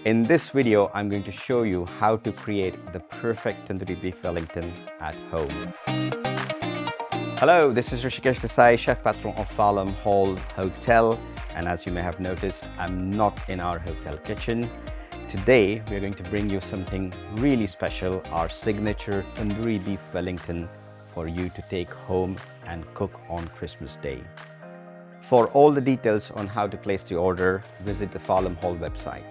In this video, I'm going to show you how to create the perfect Tandoori Beef Wellington at home. Hello, this is Hrishikesh Desai, Chef Patron of Farlam Hall Hotel. And as you may have noticed, I'm not in our hotel kitchen. Today, we're going to bring you something really special, our signature Tandoori Beef Wellington for you to take home and cook on Christmas Day. For all the details on how to place the order, visit the Farlam Hall website.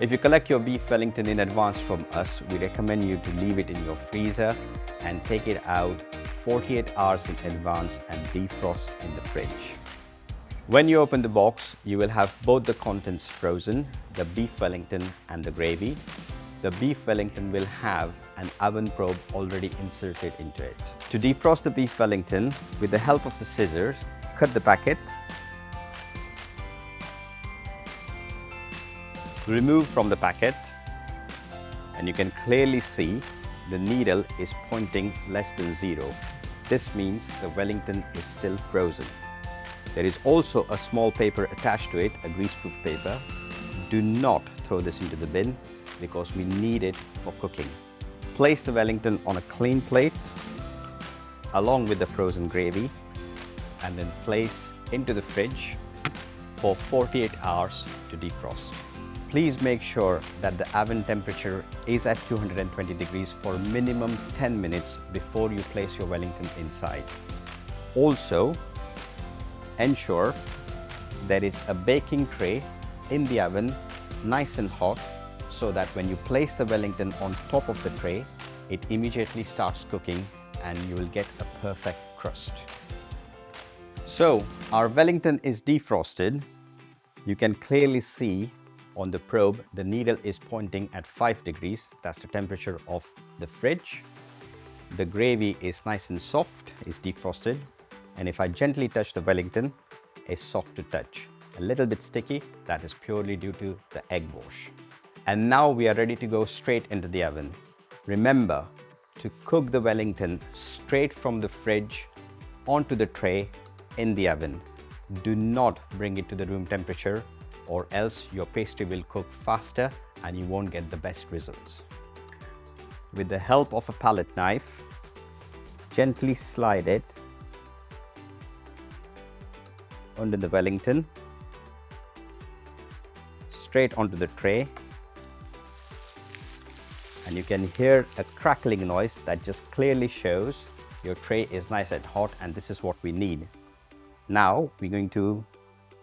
If you collect your beef Wellington in advance from us, we recommend you to leave it in your freezer and take it out 48 hours in advance and defrost in the fridge. When you open the box, you will have both the contents frozen, the beef Wellington and the gravy. The beef Wellington will have an oven probe already inserted into it. To defrost the beef Wellington, with the help of the scissors, cut the packet, remove from the packet, and you can clearly see the needle is pointing less than 0. This means the Wellington is still frozen. There is also a small paper attached to it, a greaseproof paper. Do not throw this into the bin because we need it for cooking. Place the Wellington on a clean plate along with the frozen gravy and then place into the fridge for 48 hours to defrost. Please make sure that the oven temperature is at 220 degrees for minimum 10 minutes before you place your Wellington inside. Also, ensure there is a baking tray in the oven, nice and hot, so that when you place the Wellington on top of the tray, it immediately starts cooking and you will get a perfect crust. So, our Wellington is defrosted. You can clearly see on the probe, the needle is pointing at 5 degrees. That's the temperature of the fridge. The gravy is nice and soft, is defrosted. And if I gently touch the Wellington, it's soft to touch. A little bit sticky, that is purely due to the egg wash. And now we are ready to go straight into the oven. Remember to cook the Wellington straight from the fridge onto the tray in the oven. Do not bring it to the room temperature, or else your pastry will cook faster and you won't get the best results. With the help of a palette knife, gently slide it under the Wellington, straight onto the tray, and you can hear a crackling noise that just clearly shows your tray is nice and hot, and this is what we need. Now we're going to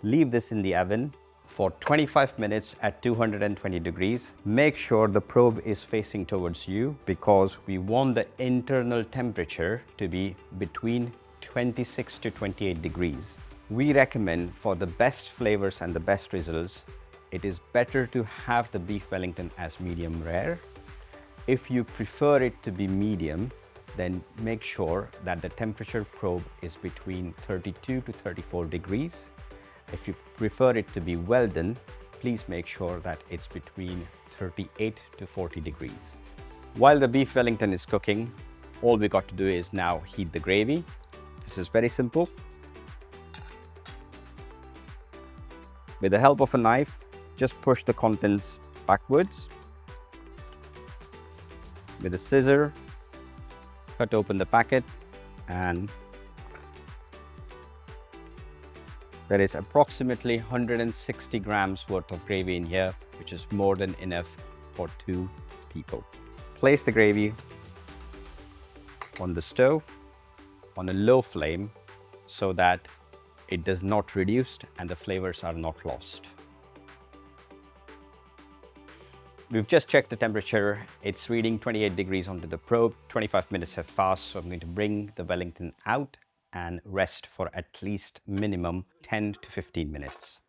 leave this in the oven for 25 minutes at 220 degrees. Make sure the probe is facing towards you because we want the internal temperature to be between 26 to 28 degrees. We recommend for the best flavors and the best results, it is better to have the beef Wellington as medium rare. If you prefer it to be medium, then make sure that the temperature probe is between 32 to 34 degrees. If you prefer it to be well done, please make sure that it's between 38 to 40 degrees. While the beef Wellington is cooking, all we got to do is now heat the gravy. This is very simple. With the help of a knife, just push the contents backwards. With a scissor, cut open the packet, and there is approximately 160 grams worth of gravy in here, which is more than enough for 2 people. Place the gravy on the stove on a low flame so that it does not reduce and the flavors are not lost. We've just checked the temperature. It's reading 28 degrees onto the probe. 25 minutes have passed, so I'm going to bring the Wellington out and rest for at least minimum 10 to 15 minutes.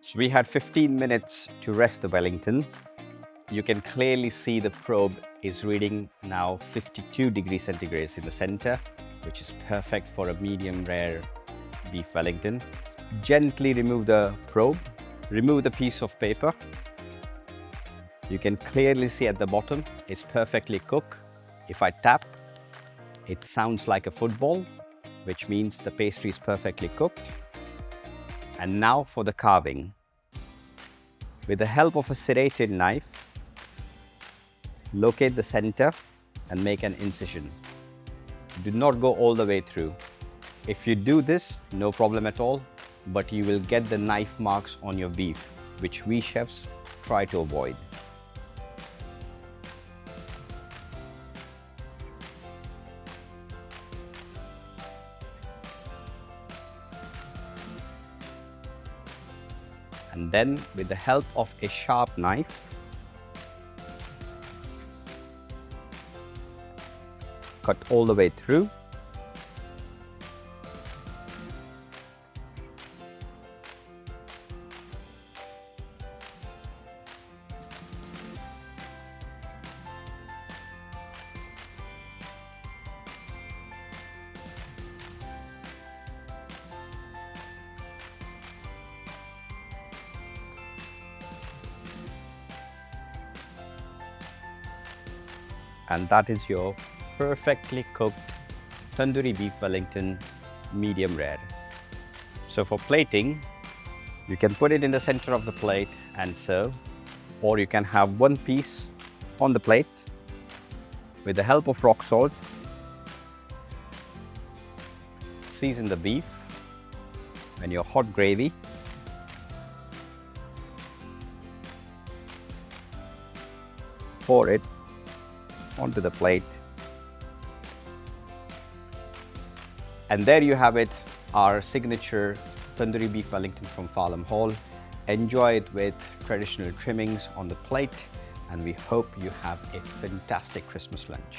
So we had 15 minutes to rest the Wellington. You can clearly see the probe is reading now 52 degrees centigrade in the center, which is perfect for a medium rare beef Wellington. Gently remove the probe, remove the piece of paper. You can clearly see at the bottom, it's perfectly cooked. If I tap, it sounds like a football, which means the pastry is perfectly cooked. And now for the carving. With the help of a serrated knife, locate the center and make an incision. Do not go all the way through. If you do this, no problem at all, but you will get the knife marks on your beef, which we chefs try to avoid. And then, with the help of a sharp knife, cut all the way through. And that is your perfectly cooked Tandoori Beef Wellington medium rare. So for plating, you can put it in the center of the plate and serve, or you can have one piece on the plate. With the help of rock salt, season the beef and your hot gravy. Pour it onto the plate. And there you have it, our signature Tandoori Beef Wellington from Farnham Hall. Enjoy it with traditional trimmings on the plate, and we hope you have a fantastic Christmas lunch.